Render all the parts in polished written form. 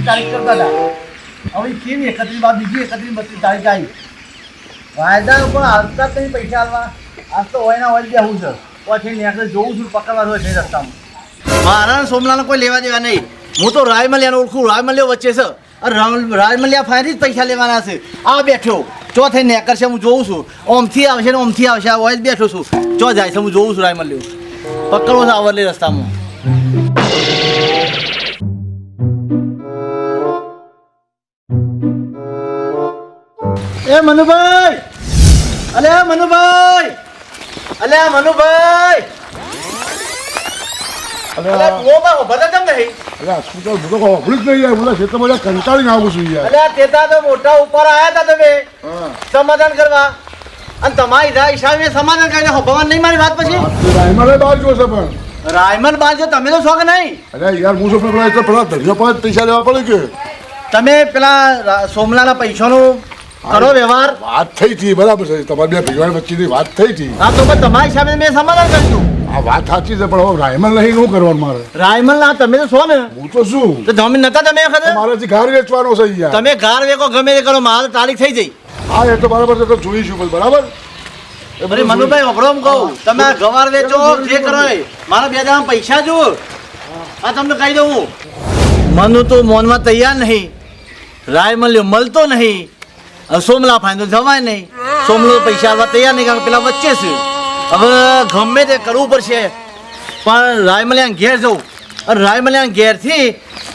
તારીખ કરતા હતા હવે કેવી 31 બાદ બીજી 31 32 તારીખ આવી વાયદા ઉપર આવતા કંઈ પૈસા આવવા આજ તો હોય ના હોય બેહું છે પછી નેકળે જોઉં છું પકડવા હોય છે રસ્તામાં મારા સોમલાને કોઈ લેવા દેવા નહીં હું તો રાયમલિયાને ઓળખું રાયમલિયા વચ્ચે છે અને રાયમલિયા ફાયથી જ પૈસા લેવાના છે આ બેઠો ચો થઈ નેકર છે હું જોઉં છું ઓમથી આવશે ને ઓમથી આવશે આ હોય જ બેઠો છું ચો જાય છે હું જોઉં છું રાયમલિયો પકડવો છે આવરલી રસ્તામાં એ મનુભાઈ અલે મનુભાઈ અલે મનુભાઈ અલે ઓમાં ઉભા કેમ નહીં અરે શું તો બધો હોબળી જ નહીં યાર બોલા છે તો બધા કંટાળીને આવું છું યાર અલે તેતા તો મોટા ઉપર આયા હતા તમે સમાધાન કરવા અને તમારી હિસાબે સમાધાન કરીને ભગવાન નહીં મારી વાત પછી રાયમલે બહાર જોશે પણ રાયમન બાદ જો તમે તો છો કે નહીં અરે યાર હું શું પેલા ધંધો પર પૈસા લેવા પડે કે તમે પેલા સોમલાના પૈસાનું કરો વ્યવહાર વાત થઈ હતી બરાબર છે તમારી બે ભેગા વચ્ચેની વાત થઈ હતી હા તો પણ તમારા હિસાબે મેં સમાધાન કર્યું આ વાત સાચી છે પણ હવે રાયમલ નહીં શું કરવાનું મારે રાયમલ ના તમે તો છો ને હું તો શું તો જમીન નતા તમે વખતે મારે ઘર વેચવાનો છે યાર તમે ઘર વેકો ગમે તે કરો માલ તારીખ થઈ જઈ હા એ તો બરાબર છે તો જોઈશું બરાબર અરે મનુભાઈ વગડો એમ કહું તમે આ ગવાર વેચો જે કરો એ મારા બે દાણા પૈસા જુઓ આ તમને કહી દઉં મનુ તો મોનમાં તૈયાર નહીં રાયમલ્યો મળતો નહીં સોમલા ફાઈન તો જવાય નહીં સોમલો પૈસા આવવા તૈયાર નહીં કારણ પેલા વચ્ચે છે હવે ગમે તે કરવું પડશે પણ રાયમલિયા ઘેર જવું અને રાયમલિયા ઘેરથી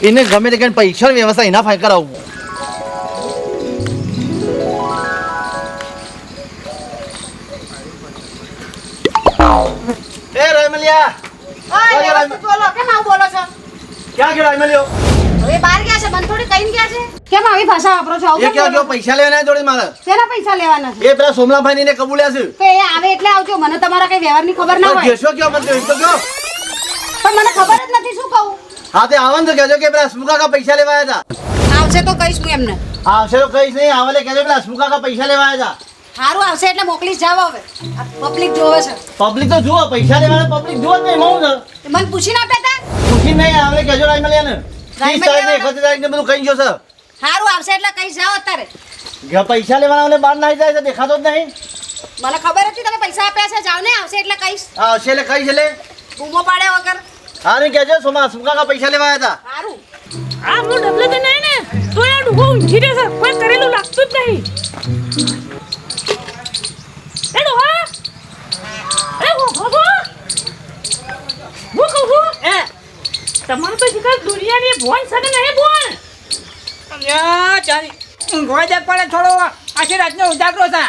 એને ગમે તે કરીને પૈસાની વ્યવસ્થા એના ફાઈ કરાવવું એ રાયમલિયા બોલો કેમ આવું બોલો છો ક્યાં ગયો રાયમલિયો હવે બહાર ગયા છે બંધ થોડી કહીને ગયા છે કેમ આવી ભાષા વાપરો છો એ ક્યાં ગયો પૈસા લેવાના જોડે મારે શેના પૈસા લેવાના છે એ પેલા સોમલાભાઈ ને કબૂલ્યા છે તો એ આવે એટલે આવજો મને તમારા કઈ વ્યવહારની ખબર ના હોય કેશો કયો મને તો કયો પણ મને ખબર જ નથી શું કહું હા તે આવન તો કહેજો કે પેલા સ્મુકાકા પૈસા લેવાયા હતા આવશે તો કહીશ હું એમને આવશે તો કહીશ નહીં આવલે કહેજો પેલા સ્મુકાકા પૈસા લેવાયા હતા સારું આવશે એટલે મોકલીશ જાવ હવે પબ્લિક જોવે છે પબ્લિક તો જુઓ પૈસા લેવાના પબ્લિક જુઓ જ નહીં મઉં છે મને પૂછીને આપ્યા હતા પૂછી નહીં આવલે કહેજો રાયમલિયા ને 30 તારીખ ને 31 તારીખ ને બધું કહી ગયો છે સારું આવશે એટલે કહીશ જાવ અત્યારે પૈસા લેવાના એટલે બહાર નાઈ જાય છે દેખાતો જ નહીં મને ખબર હતી તમે પૈસા આપ્યા છે જાવ ને આવશે એટલે કહીશ આવશે એટલે કહીશ એટલે બૂમો પાડ્યા વગર હા ને કહેજો સ્મુકાકા પૈસા લેવાયા હતા સારું આ હું ડબલે તો નહીં ને તો યાર ડૂબો ઊંઘી રહેશે કોઈ કરેલું લાગતું જ નહીં એ ડોહા એ હો હું કહું એ તમારે તો જીકા દુનિયાની ભોન સને નહીં ભોન અલ્યા ચાલી ઊંઘવા જ પડે થોડો આખી રાતનો ઉજાગરો છે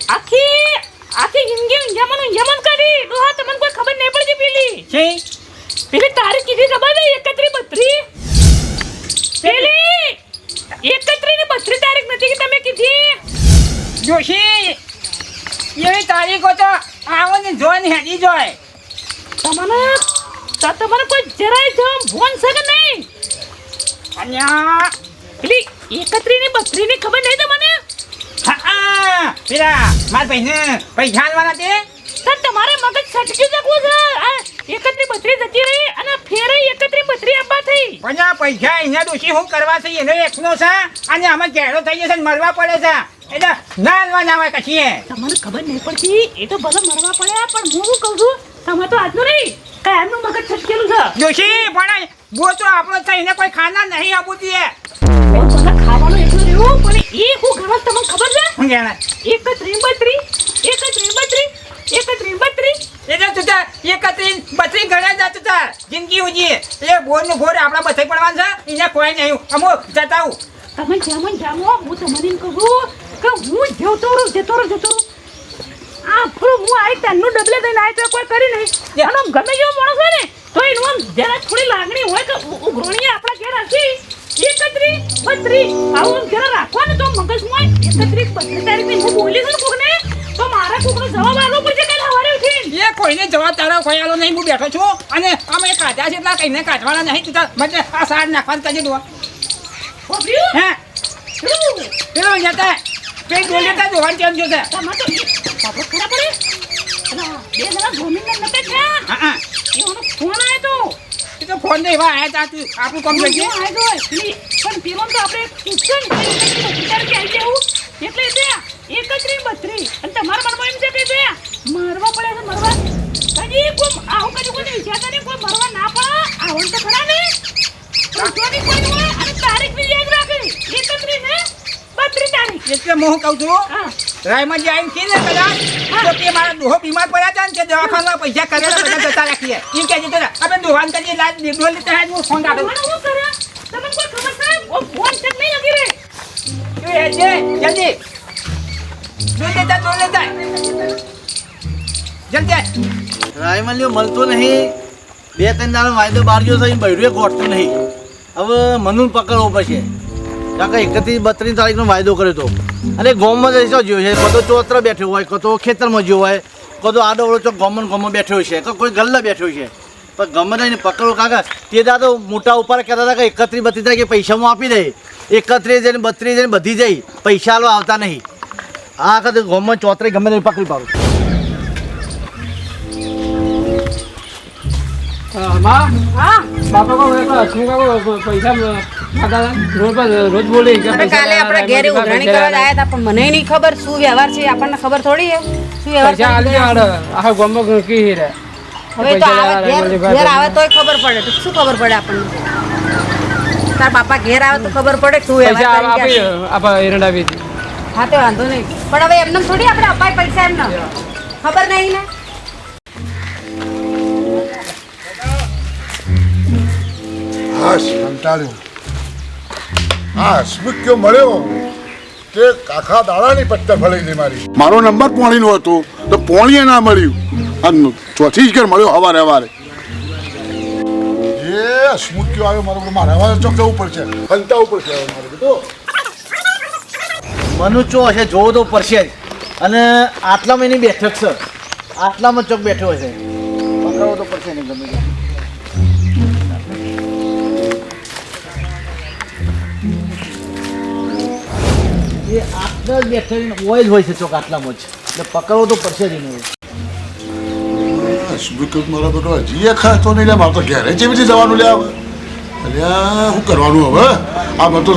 આખી જિંદગી ઊંઝામણ કરી ડોહા તમને કોઈ ખબર નહીં પડતી પેલી તારીખ કીધી ખબર છે 31 32 પેલી 31 ને 32 તારીખ નથી કે તમે કીધી જોશી એવી તારીખો તો આવો ને જો ને હેડી જોય તમારે કોઈ જરાય જો ભોન છે કે નહીં અલ્યા પેલી 31 ને 32 ની ખબર નહીં તમને હા પેલા માર પૈસા આલવાના તે તો તમારે મગજ છટકી જવું છે 31 32 જતી રહી અને ફેરે 31 32 આપવા થઈ પણ આ પૈસા એના દોશી શું કરવા છે એનો એકનો છે અને આમાં ઘેડો થઈ જશે ને મરવા પડે છે એટલે ના આલવા ના હોય કશી તમને ખબર નહીં પડતી એ તો ભલે મરવા પડ્યા પણ હું શું કહું છું તમે તો આજનું નહીં કાયમનું મગજ છટકેલું છે દોશી પણ બોચો આપણો છે એને કોઈ ખાના નહીં આપવું જોઈએ બધા ખાવાનું એટલું રહ્યું પણ એ હું ઘણા તમને ખબર છે શું કહેવાય 31 32 31 32 એટલે તું તાર 31 32 ઘણા જાત તાર જિંદગી ઉજી એ બોર નું બોર આપણા બથઈ પડવાનું છે એને કોઈ નહીં અમો જતાવું તમે જામો હું તમને એમ કહું કે હું જતો રહું આ ફૂલ હું આઈ તન્નું ડબલે દઈને આઈ તો કોઈ કરી નહીં આનો ગમે જેવો માણસ હોય ને તો એનું આમ જરા થોડી લાગણી હોય કે ઉઘરોણી આપણા ઘેર હશે 31 32 આવું જરા રાખવાનું તો મગજમાં 31 32 તારીખની હું બોલી છું કોકને તો મારા કોકનો જવાબ આલો પડશે કાલે સવારે ઉઠીને એ કોઈને જવાબ તારા ખોયાલો નહીં હું બેઠો છું અને અમે કાઢ્યા છે એટલા કઈને કાઢવાના નહીં તું તાર મને આ સાર નાખવાનું કાજે દો ઓબ્રિયો હે પેલો જતા કઈ બોલે તા જોવાન કેમ જો છે તમાર તો બાપો ખરા પડે અને બે જણા ગોમીને નતા થયા હા એનો ફોન આવ્યો તો એ તો ફોન ને એવા આયા તા તું આપણું કામ કરીએ પણ પેલો તો આપણે પૂછશે ને કે આવી જવું એટલે તે 31 32 અને તમારા મનમાં એમ છે કે તે મારવા પડે છે મરવા કદી કોઈ આવું કદી કોઈ વિચારતા નહીં કોઈ મરવા ના પડે આવન તો ખરા ને પૂછવાની કોઈ હોય અને તારીખ બી યાદ રાખે 31 ને 32 તારીખ એટલે હું કહું છું હા રાયમાં જે આવીને કીધે કદાચ તો તે મારા ડોહો બીમાર પડ્યા હતા ને તે દવાખાના પૈસા કરેલા બધા જતા રાખીએ એમ કહેજે તો આપણે દોવાન કરીએ લાજ ડોલ લેતા આજ હું ફોન કાઢું તમારે શું કરે તમને કોઈ ખબર છે ઓ ફોન છે નહીં લગી રે તું એ છે જલ્દી ડોલ લેતા જલ્દી રાયમલ્યો મળતો નહીં 2-3 દાડા વાયદો બહાર ગયો છે બૈરું ગોઠતું નહીં હવે મનુને પકડવો પડશે કાકા 31-32 તારીખનો વાયદો કર્યો હતો અને ગામમાં જઈશો જોયો છે કતો ચોત્ર બેઠો હોય કતો ખેતરમાં જ્યો હોય કતો આડો ઓળો ચોક ગામમાં બેઠો છે કે કોઈ ગલ્લા બેઠો છે પણ ગમે તેને પકડો કાકા તે દાદા તો મોટા ઉપર કહેતા હતા કે 31-32 તારીખે પૈસામાં આપી દે 31 ને 32 ને બધી જઈ પૈસા આલો આવતા નહીં આ વખતે ગામમાં ચોતરે ગમે તેને પકડી પાડું હા બાપા કો પૈસા રોજ બોલે અરે કાલે આપણે ઘેરે ઉઘરાણી કરવા આવ્યા હતા પણ મને નહીં ખબર શું વ્યવહાર છે આપણને ખબર થોડી છે શું વ્યવહાર પૈસા આલી આ ગોમો કી રે હવે તો આવે ઘેર આવે તોય ખબર પડે તો શું ખબર પડે આપણને તાર બાપા ઘેર આવે તો ખબર પડે શું પૈસા વ્યવહાર કરી આપી ગયા આપા એરંડા આપી હા તે વાંધો નહીં પણ હવે એમને થોડી આપણે અપાય પૈસા એમને ખબર નહીં ને હા કંટાળ્યો હા સ્મુક્યો મળ્યો તે આખા દાડાની પત્તર ફળી ગઈ મારી મારો નંબર પોણીનો હતો તો પોણીએ ના મળ્યું અને ચોથી જ ઘર મળ્યો હવારે એ સ્મુક્યો આવ્યો મારે હવારે ચોક જવું પડશે હંતાવું પડશે હવે મારે તો મનુ ચો હશે જોવો તો પડશે જ અને આટલામાં એની બેઠક છે આટલામાં ચોક બેઠો હશે પકડવો તો પડશે નહીં ગમે તે. એ આટલા જ બેઠો ઓઇલ હોય છે ચોક આટલામાં જ એટલે પકડવો તો પડશે જ એને સ્મુક્યો મારો બેટો હજી એ ખાતો નહીં લે મારે તો ઘેરે જેવી રીતે જવાનું લે અલ્યા શું કરવાનું હવે આ બધો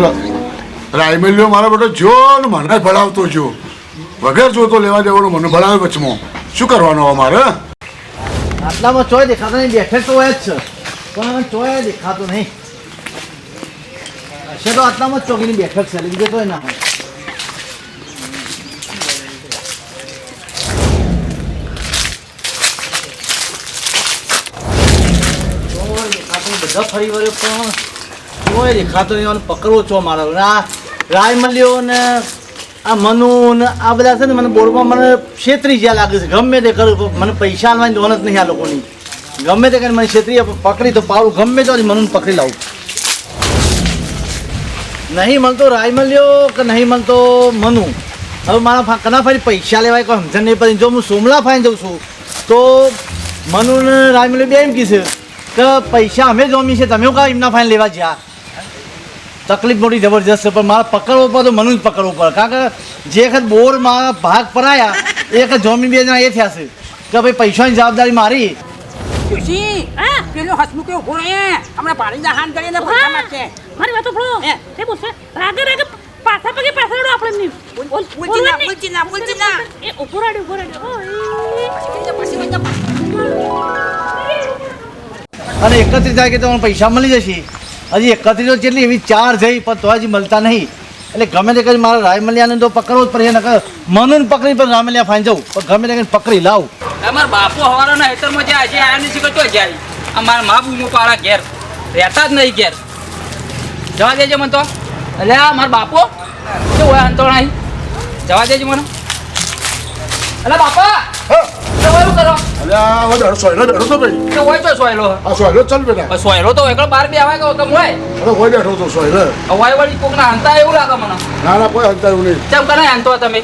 રાયમેલ્યો મારો બેટો જો ને મને ભણાવતો જો વગર જોતો લેવા દેવાનો મને ભણાવે વચમાં શું કરવાનું હવે મારે આટલામાં ચોય દેખાતો નહીં બેઠક તો હોય જ છે પણ ચોય દેખાતો નહીં હશે તો આટલામાં જ ચોકીની બેઠક છે લીધે તો ના હોય બધા ફરી વળ્યો પણ કોઈ દેખાતો નહીં મને પકડવો છો મારો આ રાય મળ્યો ને આ મનુ ને આ બધા છે ને મને બોર્ડમાં મને છેતરી જ્યાં લાગે છે ગમે તે કરું મને પૈસા આલવાની દોન જ નહીં આ લોકોની ગમે તે કરીને મને છેતરી પકડી તો પાડું ગમે તો મનુને પકડી લાવું નહીં મળતો રાય મળ્યો કે નહીં મળતો મનુ હવે મારા કના ફરી પૈસા લેવાય કોઈ સમજણ નહીં પડી જો હું સોમલા ફાઈને જાઉં છું તો મનુ ને રાય મળ્યો બે એમ કીધું કે પૈસા અમે જોમી છે તમે કાં એમના ફાઇન લેવા જ્યાં તકલીફ મોટી જબરજસ્ત છે પણ મારે પકડવો પડે તો મને જ પકડવું પડે કારણ કે જે વખત બોરમાં ભાગ પરાયા એ વખત જોમી બે જણા એ થયા છે કે ભાઈ પૈસાની જવાબદારી મારી ખુશી હા પેલો હસમુખ ઉભો રહે હમણાં પાણીના હાન કરીને પૈસા માંગશે મારી વાત સાંભળો એ બોલશે રાગે પાછા પગે પાછળ આપણે બોલજી ના એ ઉભો રાડ્યો અને 31 તારીખે તમને પૈસા મળી જશે હજી 31 જેટલી એવી 4 જઈ પણ તો હજી મળતા નહીં એટલે ગમે તે કરી મારે રાયમલિયાને તો પકડવો જ પડશે નકર મનુને પકડી પણ રાયમલિયા ફાઈન જવું પણ ગમે તે કરીને પકડી લાવું અમાર બાપુ હવારોના હેતરમાં જાય છે આયા નથી કરતો જાય અમાર મા બૂમો પાડા ઘેર રહેતા જ નહીં ઘેર જવા દેજે મને તો એટલે આ મારા બાપો શું હોય અંતોણાઈ જવા દેજે મને એટલે બાપા શું કરો અલ્યા હવે ડર સોયલો ડરો તો ભાઈ તો હોય તો સોયલો આ સોયલો ચાલ બેટા સોયલો તો એકલો બાર બે આવે કે કમ હોય અરે કોઈ બેઠો તો સોયલો હવાઈ વાળી કોકના હંતા એવું લાગે મને ના ના કોઈ હંતાયું નહીં કેમ કરે હંતો તમે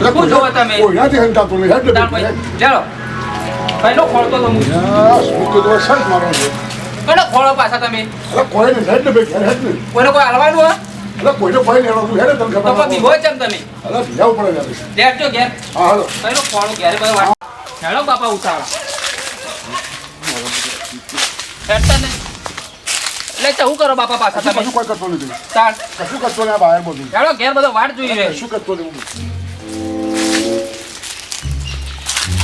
શું જોવો તમે કોઈનાથી હંતાતું નહીં હેડ તાર ભાઈ ચાલો પહેલો ખોળતો તો હું સ્મુક્યો તો શર્ટ મારો છે પહેલો ખોળો પાછા તમે અરે કોઈને હેડ ને ભાઈ હેડ ને કોઈને કોઈ હલવાનું હોય અરે કોઈને કોઈ લેવાનો તું હેડ તને તો ખબર પછી હોય કેમ તમે અરે ભીજાવું પડે યાર ઘેર જો ઘેર હા હાલો પહેલો ખોળો ઘેર બધો હેડો બાપા ઉતારો હેડતા નહીં એટલે તો શું કરો બાપા પાછા તમે કશું કોઈ કરતો નથી તાણ કશું કરતો નહીં આ બહાર બધું હેડો ઘેર બધો વાટ જોઈ રહે કશું કરતો નહીં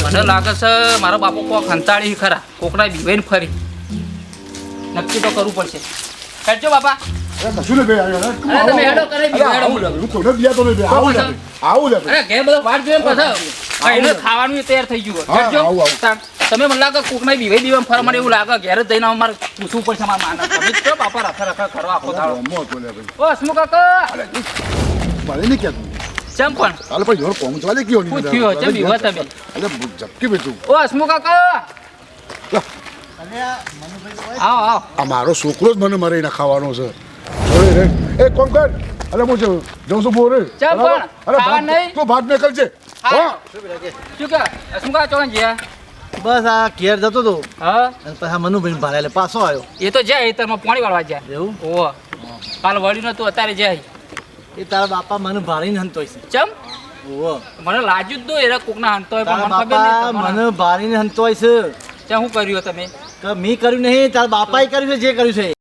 મને લાગે છે મારો બાપો કોક હંતાળી ખરા કોકના બીવાઈને ફરી નક્કી તો કરવું પડશે હેડજો બાપા કશું નહીં ભાઈ અરે તમે હેડો કરે બીવા હેડો હું કોને દિયા તો નહીં ભાઈ આવું લે આવું લે અરે ઘેર બધો વાટ જોઈને પછી ખાઈને ખાવાનું તૈયાર થઈ ગયું હા, હેડજો આવું, આવું. તાણ. તમે મને લાગે કોકના બીવાઈ ફરવા માટે એવું લાગે ઘેર જ જઈને અમારે પૂછવું પડશે મારા માના તમે જ છો બાપા રખા રખા કરો આખો દાડો મોતો લે ભાઈ ઓ હસમુખ કાકા મારે નહીં કહેતું ચમ પણ ચાલ ભાઈ જોર પહોંચવા દે કયો નહીં પૂછ્યું ચમ બીવા તમે અરે જપકી બેઠું ઓ હસમુખ કાકા અને આ મનુભાઈ તો હોય આવો આવો આ મારો છોકરો જ મને મરી ખાવાનો છે જોડે રે એ કોમ કર અરે હું જઉં છું બોરે ચાલ પણ, અરે ખાવા ભાત નહીં? તું ભાત મેકલ છે હા. હા શું કે હસમુખ કાકા ચોકન જ્યાં બસ આ ઘેર જતો હતો હા અને પછી આ મનુભાઈ ભાડે એટલે પાછો આવ્યો એ તો જાય ખેતરમાં પાણી વાળવા જાય એવું ઓહો કાલ વળ્યું નતું અત્યારે જાય એ તારા બાપા મને ભાડીને હંતોય છે ચમ ઓહો મને લાગ્યું જ તો એરા કોકના હંતો હોય પણ તારા મને ખબર બાપા નહીં મને ભાડીને હંતોય છે ત્યાં શું કર્યું તમે કે મેં કર્યું નહીં તારા બાપાએ કર્યું છે જે કર્યું છે